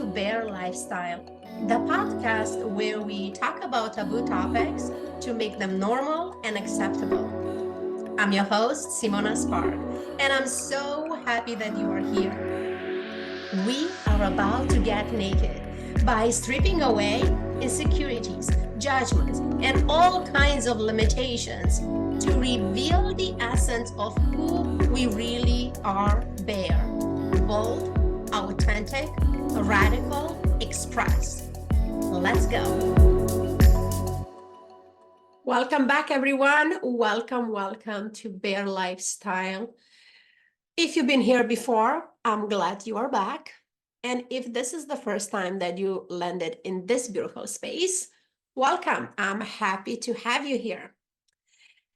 to Bear Lifestyle, the podcast where we talk about taboo topics to make them normal and acceptable. I'm your host, Simona Spark, and I'm so happy that you are here. We are about to get naked by stripping away insecurities, judgments, and all kinds of limitations to reveal the essence of who we really are, Bear. Bold, authentic, radical, express. Let's go. Welcome back, everyone. Welcome to Bear Lifestyle. If you've been here before, I'm glad you are back. And if this is the first time that you landed in this beautiful space, welcome. I'm happy to have you here.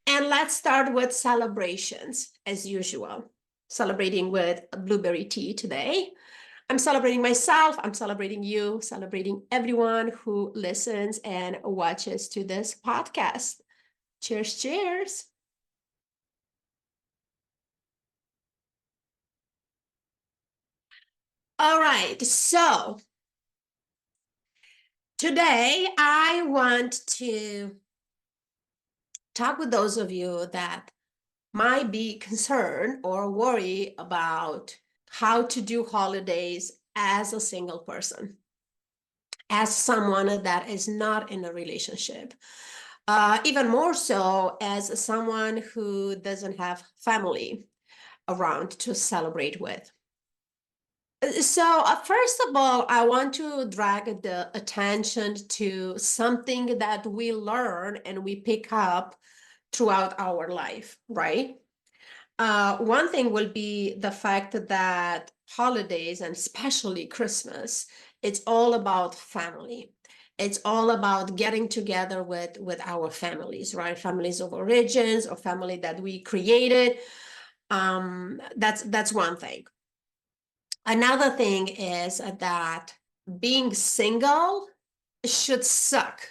And let's start with celebrations, as usual. Celebrating with blueberry tea today. I'm celebrating myself, I'm celebrating you, celebrating everyone who listens and watches to this podcast. Cheers, cheers. All right, so today I want to talk with those of you that might be concerned or worry about how to do holidays as a single person, as someone that is not in a relationship, even more so as someone who doesn't have family around to celebrate with. So, first of all, I want to drag the attention to something that we learn and we pick up throughout our life, right? One thing will be the fact that holidays, and especially Christmas, it's all about family. It's all about getting together with our families, right? Families of origins or family that we created. That's one thing. Another thing is that being single should suck,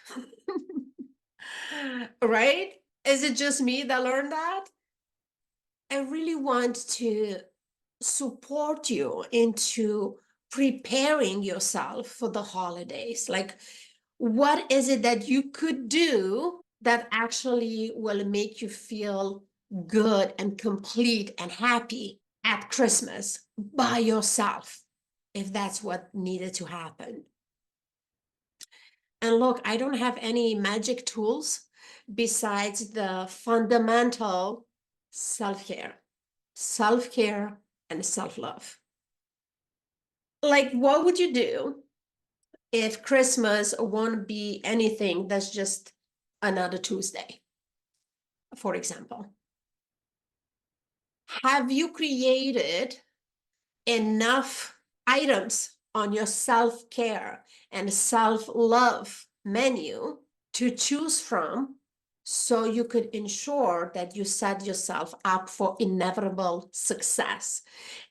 right? Is it just me that learned that? I really want to support you into preparing yourself for the holidays. Like, what is it that you could do that actually will make you feel good and complete and happy at Christmas by yourself, if that's what needed to happen? And look, I don't have any magic tools besides the fundamental self-care, self-care and self-love. Like, what would you do if Christmas won't be anything that's just another Tuesday, for example? Have you created enough items on your self-care and self-love menu to choose from so you could ensure that you set yourself up for inevitable success?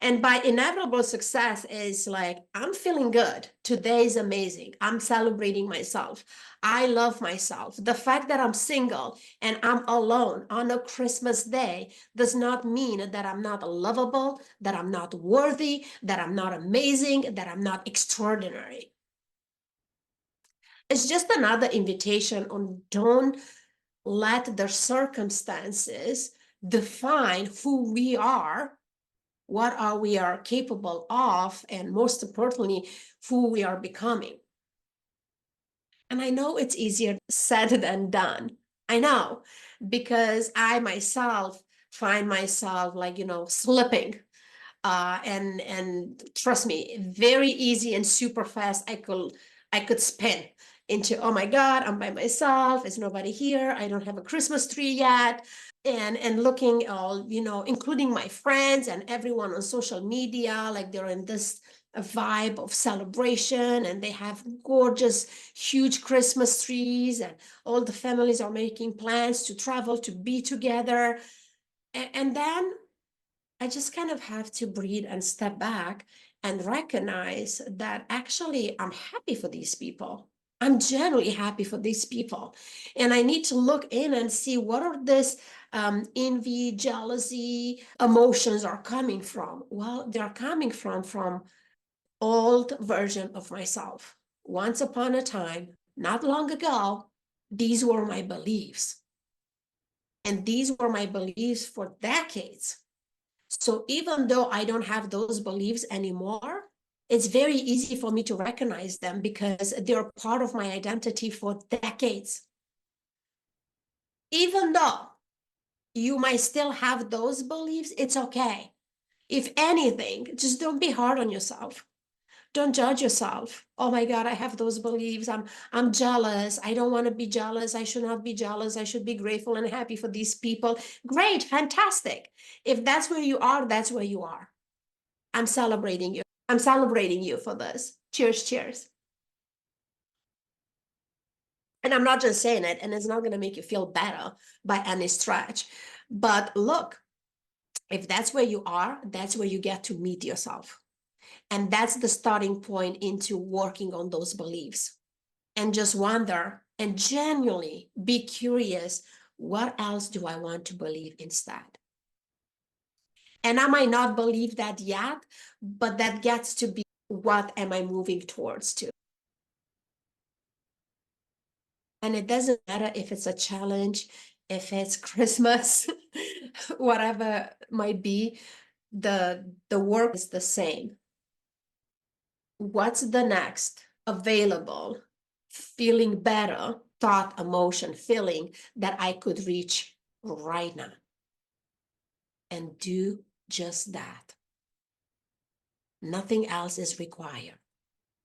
And by inevitable success is like, I'm feeling good. Today is amazing. I'm celebrating myself. I love myself. The fact that I'm single and I'm alone on a Christmas day does not mean that I'm not lovable, that I'm not worthy, that I'm not amazing, that I'm not extraordinary. It's just another invitation on don't let the circumstances define who we are, what are we are capable of, and most importantly, who we are becoming. And I know it's easier said than done. I know, because I myself find myself like, slipping. And trust me, very easy and super fast, I could spin into, oh my God, I'm by myself. There's nobody here. I don't have a Christmas tree yet. And looking all, including my friends and everyone on social media, like they're in this vibe of celebration and they have gorgeous, huge Christmas trees and all the families are making plans to travel, to be together. And then I just kind of have to breathe and step back and recognize that actually I'm happy for these people. I'm genuinely happy for these people. And I need to look in and see what are this envy, jealousy, emotions are coming from. Well, they're coming from old version of myself. Once upon a time, not long ago, these were my beliefs. And these were my beliefs for decades. So even though I don't have those beliefs anymore, it's very easy for me to recognize them because they're part of my identity for decades. Even though you might still have those beliefs, it's okay. If anything, just don't be hard on yourself. Don't judge yourself. Oh my God, I have those beliefs. I'm jealous. I don't want to be jealous. I should not be jealous. I should be grateful and happy for these people. Great, fantastic. If that's where you are, that's where you are. I'm celebrating you. I'm celebrating you for this. Cheers, cheers. And I'm not just saying it, and it's not going to make you feel better by any stretch. But look, if that's where you are, that's where you get to meet yourself. And that's the starting point into working on those beliefs. And just wonder and genuinely be curious, what else do I want to believe instead? And I might not believe that yet, but that gets to be, what am I moving towards to? And it doesn't matter if it's a challenge, if it's Christmas, whatever it might be, the work is the same. What's the next available feeling better thought, emotion, feeling that I could reach right now? And do just that. Nothing else is required.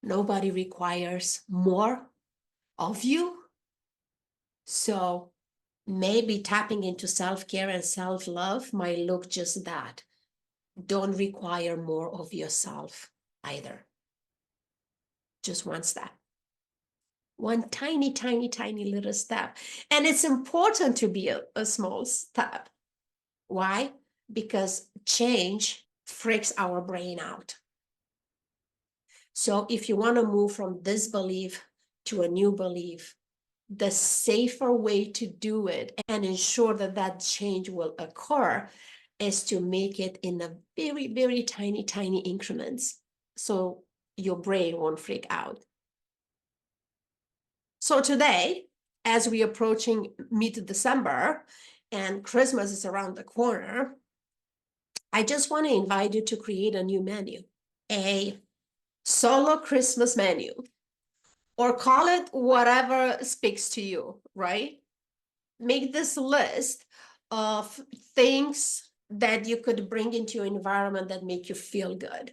Nobody requires more of you. So maybe tapping into self-care and self-love might look just that. Don't require more of yourself either. Just one step. One tiny, tiny, tiny little step. And it's important to be a small step. Why? Because change freaks our brain out. So if you want to move from this belief to a new belief, the safer way to do it and ensure that that change will occur is to make it in a very, very tiny, tiny increments. So your brain won't freak out. So today, as we're approaching mid-December and Christmas is around the corner, I just want to invite you to create a new menu, a solo Christmas menu, or call it whatever speaks to you, right? Make this list of things that you could bring into your environment that make you feel good.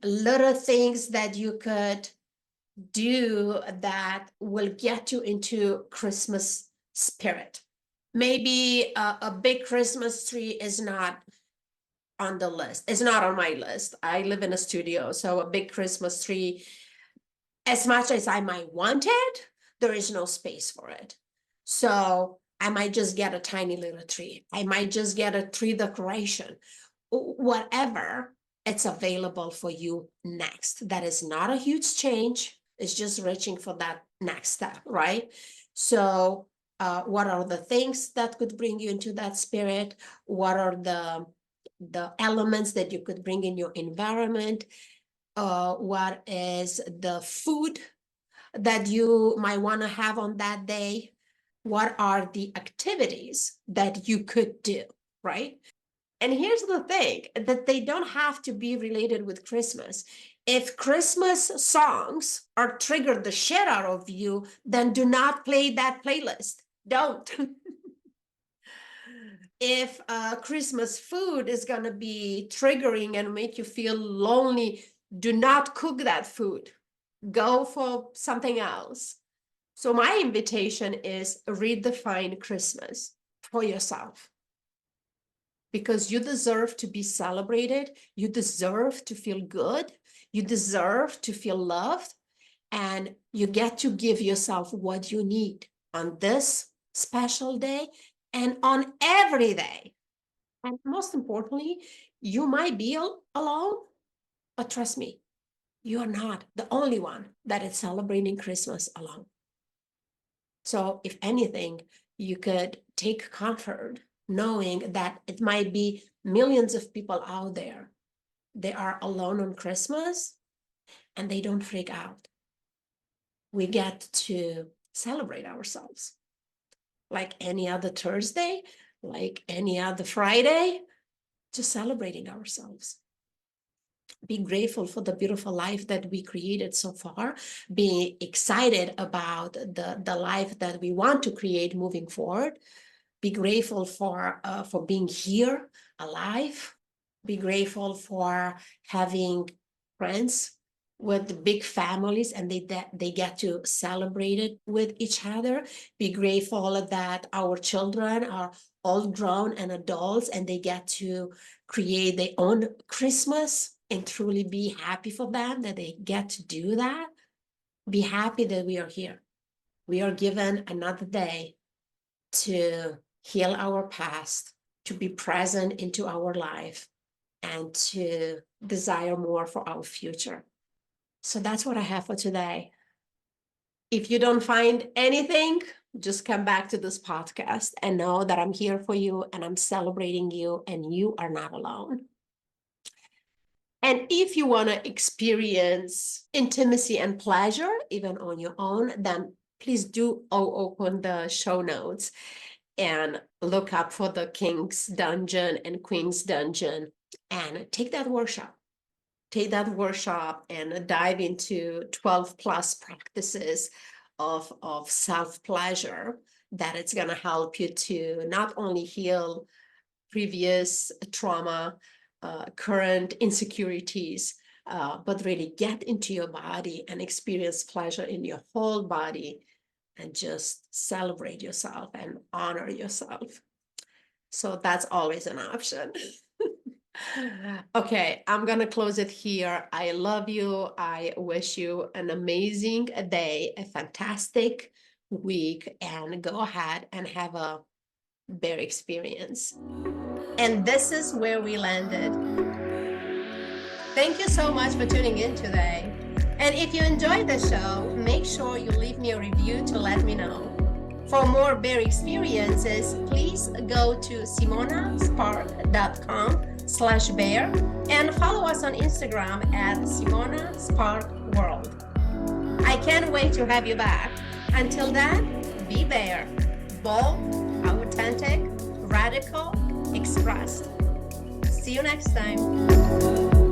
Little things that you could do that will get you into Christmas spirit. Maybe a big Christmas tree is not on the list. It's not on my list. I live in a studio, so a big Christmas tree, as much as I might want it, there is no space for it. So I might just get a tiny little tree. I might just get a tree decoration. Whatever it's available for you next. That is not a huge change. It's just reaching for that next step, right? So what are the things that could bring you into that spirit? What are the elements that you could bring in your environment? What is the food that you might want to have on that day? What are the activities that you could do, right? And here's the thing, that they don't have to be related with Christmas. If Christmas songs are triggered the shit out of you, then do not play that playlist. Don't. If Christmas food is going to be triggering and make you feel lonely, do not cook that food. Go for something else. So my invitation is redefine Christmas for yourself. Because you deserve to be celebrated. You deserve to feel good. You deserve to feel loved. And you get to give yourself what you need on this special day and on every day. And most importantly, you might be alone, but trust me, you are not the only one that is celebrating Christmas alone. So if anything, you could take comfort knowing that it might be millions of people out there they are alone on Christmas and they don't freak out. We get to celebrate ourselves like any other Thursday, like any other Friday, just celebrating ourselves. Be grateful for the beautiful life that we created so far. Be excited about the life that we want to create moving forward. Be grateful for being here, alive. Be grateful for having friends with big families and they get to celebrate it with each other. Be grateful that our children are all grown and adults and they get to create their own Christmas and truly be happy for them that they get to do that. Be happy that we are here. We are given another day to heal our past, to be present into our life, and to desire more for our future. So that's what I have for today. If you don't find anything, just come back to this podcast and know that I'm here for you and I'm celebrating you and you are not alone. And if you want to experience intimacy and pleasure, even on your own, then please do open the show notes and look up for the King's Dungeon and Queen's Dungeon and take that workshop. Take that workshop and dive into 12 plus practices of self-pleasure that it's going to help you to not only heal previous trauma, current insecurities, but really get into your body and experience pleasure in your whole body and just celebrate yourself and honor yourself. So that's always an option. Okay, I'm going to close it here. I love you. I wish you an amazing day, a fantastic week, and go ahead and have a bear experience. And this is where we landed. Thank you so much for tuning in today. And if you enjoyed the show, make sure you leave me a review to let me know. For more bear experiences, please go to simonaspark.com/bear and follow us on Instagram at simonasparkworld. I can't wait to have you back. Until then, be bear, bold, authentic, radical, expressed. See you next time.